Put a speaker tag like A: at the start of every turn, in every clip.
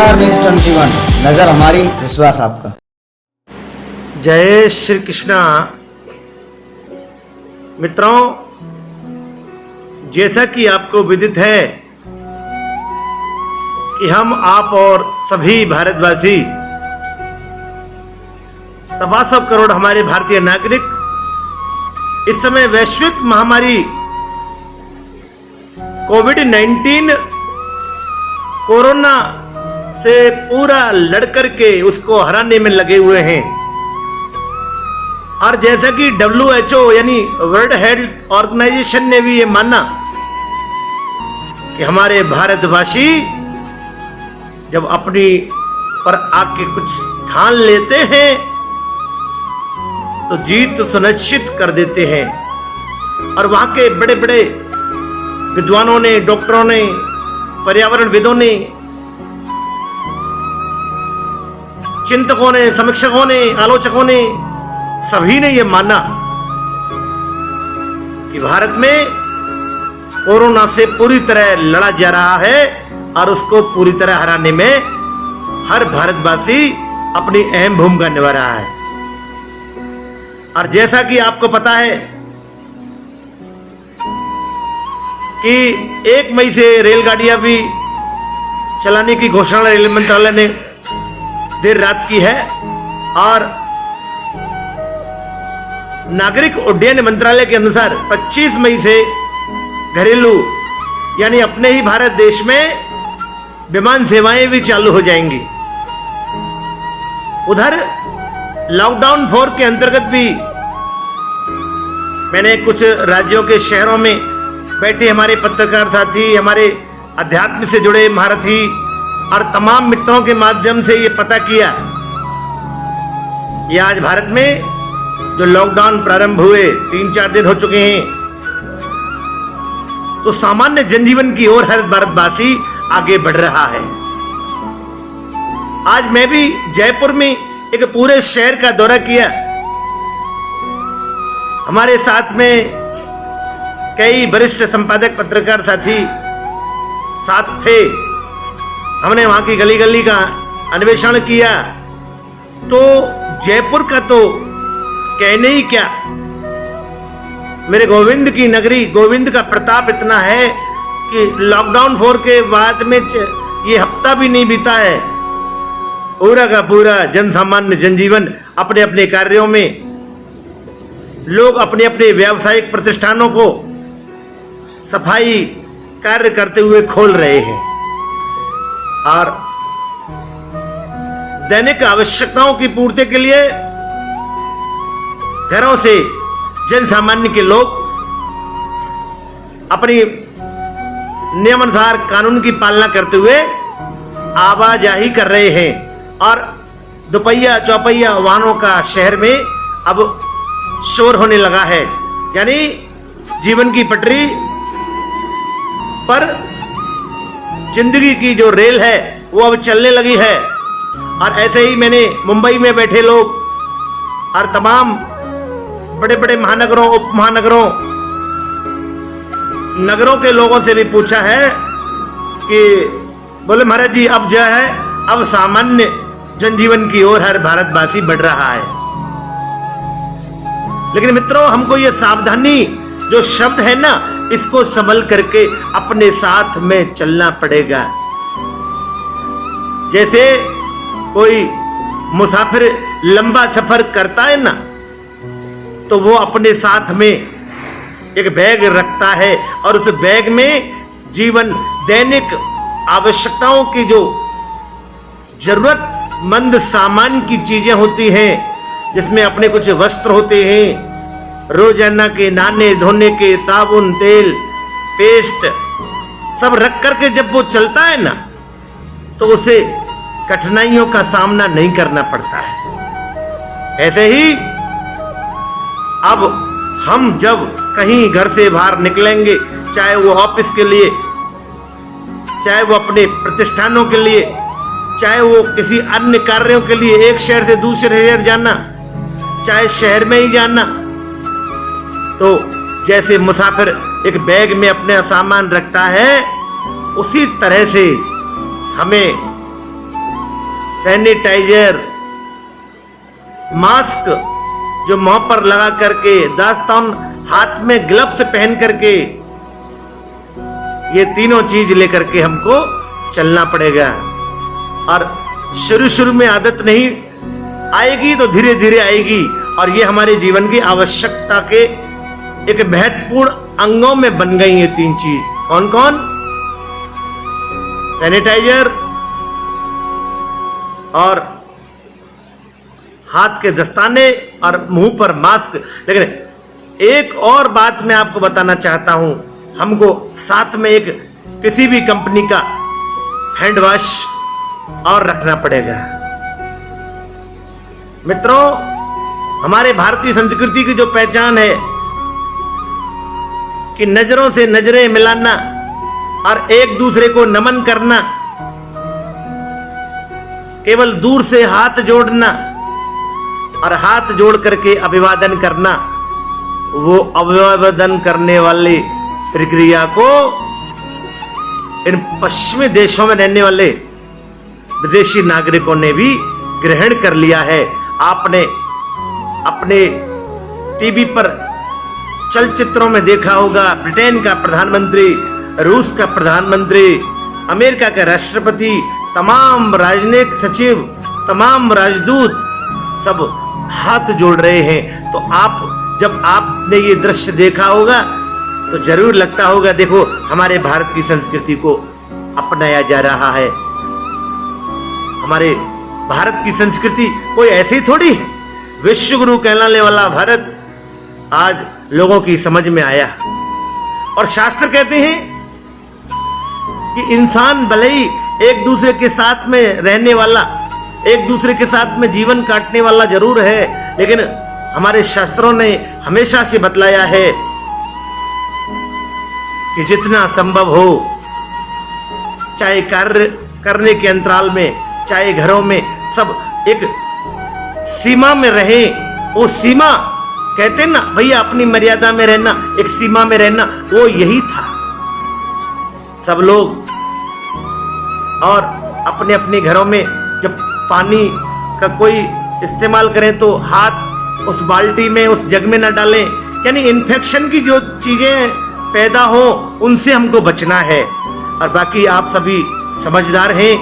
A: समाचार न्यूज 21 नजर हमारी, विश्वास आपका।
B: जय श्री कृष्णा। मित्रों, जैसा कि आपको विदित है कि हम, आप और सभी भारतवासी, 125 करोड़ हमारे भारतीय नागरिक इस समय वैश्विक महामारी कोविड-19 कोरोना से पूरा लड़कर के उसको हराने में लगे हुए हैं। और जैसा कि WHO यानी वर्ल्ड हेल्थ ऑर्गेनाइजेशन ने भी ये माना कि हमारे भारतवासी जब अपनी पर आके कुछ ठान लेते हैं तो जीत सुनिश्चित कर देते हैं। और वहां के बड़े बड़े विद्वानों ने, डॉक्टरों ने, पर्यावरणविदों ने, चिंतकों ने, समीक्षकों ने, आलोचकों ने, सभी ने यह माना कि भारत में कोरोना से पूरी तरह लड़ा जा रहा है और उसको पूरी तरह हराने में हर भारतवासी अपनी अहम भूमिका निभा रहा है। और जैसा कि आपको पता है कि 1 मई से रेलगाड़ियां भी चलाने की घोषणा रेल मंत्रालय ने देर रात की है। और नागरिक उड्डयन मंत्रालय के अनुसार 25 मई से घरेलू यानी अपने ही भारत देश में विमान सेवाएं भी चालू हो जाएंगी। उधर लॉकडाउन 4 के अंतर्गत भी मैंने कुछ राज्यों के शहरों में बैठे हमारे पत्रकार साथी, हमारे अध्यात्म से जुड़े महारथी और तमाम मित्रों के माध्यम से ये पता किया कि आज भारत में जो लॉकडाउन प्रारंभ हुए 3-4 दिन हो चुके हैं, तो सामान्य जनजीवन की ओर हर भारतवासी आगे बढ़ रहा है। आज मैं भी जयपुर में एक पूरे शहर का दौरा किया। हमारे साथ में कई वरिष्ठ संपादक, पत्रकार साथी साथ थे। हमने वहां की गली गली का अन्वेषण किया तो जयपुर का तो कहने ही क्या, मेरे गोविंद की नगरी, गोविंद का प्रताप इतना है कि लॉकडाउन 4 के बाद में ये हफ्ता भी नहीं बीता है, पूरा का पूरा जन सामान्य जनजीवन अपने अपने कार्यों में, लोग अपने अपने व्यावसायिक प्रतिष्ठानों को सफाई कार्य करते हुए खोल रहे हैं। और दैनिक आवश्यकताओं की पूर्ति के लिए घरों से जन सामान्य के लोग अपनी नियमानुसार कानून की पालना करते हुए आवाजाही कर रहे हैं। और दोपहिया चौपहिया वाहनों का शहर में अब शोर होने लगा है, यानी जीवन की पटरी पर जिंदगी की जो रेल है वो अब चलने लगी है। और ऐसे ही मैंने मुंबई में बैठे लोग और तमाम बड़े बड़े महानगरों, उप महानगरों, नगरों के लोगों से भी पूछा है कि बोले महाराज जी, अब जो है अब सामान्य जनजीवन की ओर हर भारतवासी बढ़ रहा है। लेकिन मित्रों, हमको ये सावधानी जो शब्द है ना, इसको संभल करके अपने साथ में चलना पड़ेगा। जैसे कोई मुसाफिर लंबा सफर करता है ना, तो वो अपने साथ में एक बैग रखता है और उस बैग में जीवन दैनिक आवश्यकताओं की जो जरूरतमंद सामान की चीजें होती हैं, जिसमें अपने कुछ वस्त्र होते हैं, रोजाना के नहाने धोने के साबुन, तेल, पेस्ट, सब रख करके जब वो चलता है ना, तो उसे कठिनाइयों का सामना नहीं करना पड़ता है। ऐसे ही अब हम जब कहीं घर से बाहर निकलेंगे, चाहे वो ऑफिस के लिए, चाहे वो अपने प्रतिष्ठानों के लिए, चाहे वो किसी अन्य कार्यों के लिए एक शहर से दूसरे शहर जाना, चाहे शहर में ही जाना, तो जैसे मुसाफिर एक बैग में अपने सामान रखता है, उसी तरह से हमें सैनिटाइजर, मास्क जो मुंह पर लगा करके, दास्तान हाथ में ग्लव्स पहन करके, ये तीनों चीज लेकर के हमको चलना पड़ेगा। और शुरू शुरू में आदत नहीं आएगी तो धीरे धीरे आएगी, और ये हमारे जीवन की आवश्यकता के एक महत्वपूर्ण अंगों में बन गई ये तीन चीज। कौन कौन? सैनिटाइजर और हाथ के दस्ताने और मुंह पर मास्क। लेकिन एक और बात मैं आपको बताना चाहता हूं, हमको साथ में एक किसी भी कंपनी का हैंड वॉश और रखना पड़ेगा। मित्रों, हमारे भारतीय संस्कृति की जो पहचान है कि नजरों से नजरें मिलाना और एक दूसरे को नमन करना, केवल दूर से हाथ जोड़ना और हाथ जोड़ करके अभिवादन करना, वो अभिवादन करने वाली प्रक्रिया को इन पश्चिमी देशों में रहने वाले विदेशी नागरिकों ने भी ग्रहण कर लिया है। आपने अपने टीवी पर चलचित्रों में देखा होगा, ब्रिटेन का प्रधानमंत्री, रूस का प्रधानमंत्री, अमेरिका का राष्ट्रपति, तमाम राजनयिक सचिव, तमाम राजदूत सब हाथ जोड़ रहे हैं। तो जब आपने ये दृश्य देखा होगा तो जरूर लगता होगा, देखो हमारे भारत की संस्कृति को अपनाया जा रहा है। हमारे भारत की संस्कृति कोई ऐसी थोड़ी है। विश्व गुरु कहलाने वाला भारत आज लोगों की समझ में आया। और शास्त्र कहते हैं कि इंसान भले ही एक दूसरे के साथ में रहने वाला, एक दूसरे के साथ में जीवन काटने वाला जरूर है, लेकिन हमारे शास्त्रों ने हमेशा से बतलाया है कि जितना संभव हो, चाहे कार्य करने के अंतराल में, चाहे घरों में, सब एक सीमा में रहे। वो सीमा कहते ना भैया, अपनी मर्यादा में रहना, एक सीमा में रहना, वो यही था। सब लोग और अपने अपने घरों में जब पानी का कोई इस्तेमाल करें तो हाथ उस बाल्टी में, उस जग में न डालें। यानी इन्फेक्शन की जो चीजें पैदा हो उनसे हमको बचना है। और बाकी आप सभी समझदार हैं।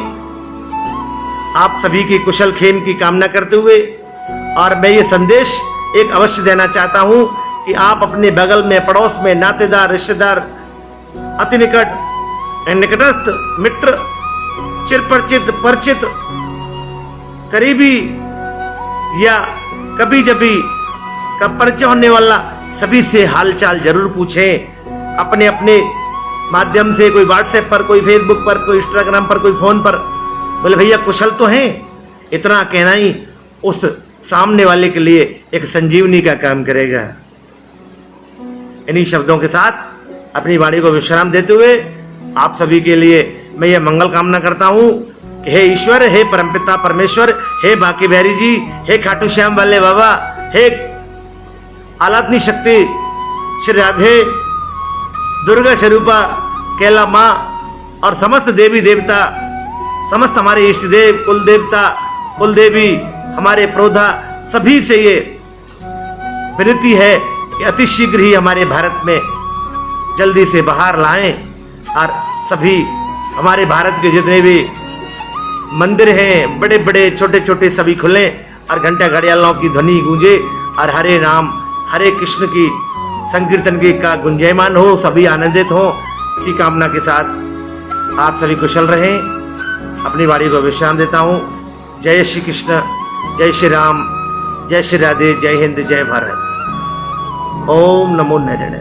B: आप सभी की कुशल खेम की कामना करते हुए, और मैं ये संदेश एक अवश्य देना चाहता हूं कि आप अपने बगल में, पड़ोस में, नातेदार, रिश्तेदार, अति निकट निकटस्थ मित्र, चिरपरिचित, परिचित, करीबी या कभी जभी का परिचय होने वाला, सभी से हालचाल जरूर पूछें। अपने अपने माध्यम से, कोई व्हाट्सएप पर, कोई फेसबुक पर, कोई इंस्टाग्राम पर, कोई फोन पर, बोले भैया कुशल तो हैं। इतना कहना ही उस सामने वाले के लिए एक संजीवनी का काम करेगा। इन्हीं शब्दों के साथ अपनी वाणी को विश्राम देते हुए आप सभी के लिए मैं ये मंगल कामना करता हूं कि हे ईश्वर, हे परमपिता परमेश्वर, हे बांके बिहारी जी, हे खाटू श्याम वाले बाबा, हे आलातनी शक्ति श्री राधे, दुर्गा स्वरूपा, कैला माँ और समस्त देवी देवता, समस्त हमारे इष्ट देव, कुल देवता, कुल देवी, हमारे प्रोधा, सभी से ये विनती है कि अति शीघ्र ही हमारे भारत में जल्दी से बाहर लाएं और सभी हमारे भारत के जितने भी मंदिर हैं, बड़े बड़े छोटे छोटे, सभी खुलें और घंटा घड़ियालों की ध्वनि गूंजे और हरे राम हरे कृष्ण की संकीर्तन की का गुंजयमान हो, सभी आनंदित हो। इसी कामना के साथ आप सभी कुशल रहें। अपनी वाणी को विश्राम देता हूँ। जय श्री कृष्ण, जय श्री राम, जय श्री राधे, जय हिंद, जय भारत। ओम नमो नारायण।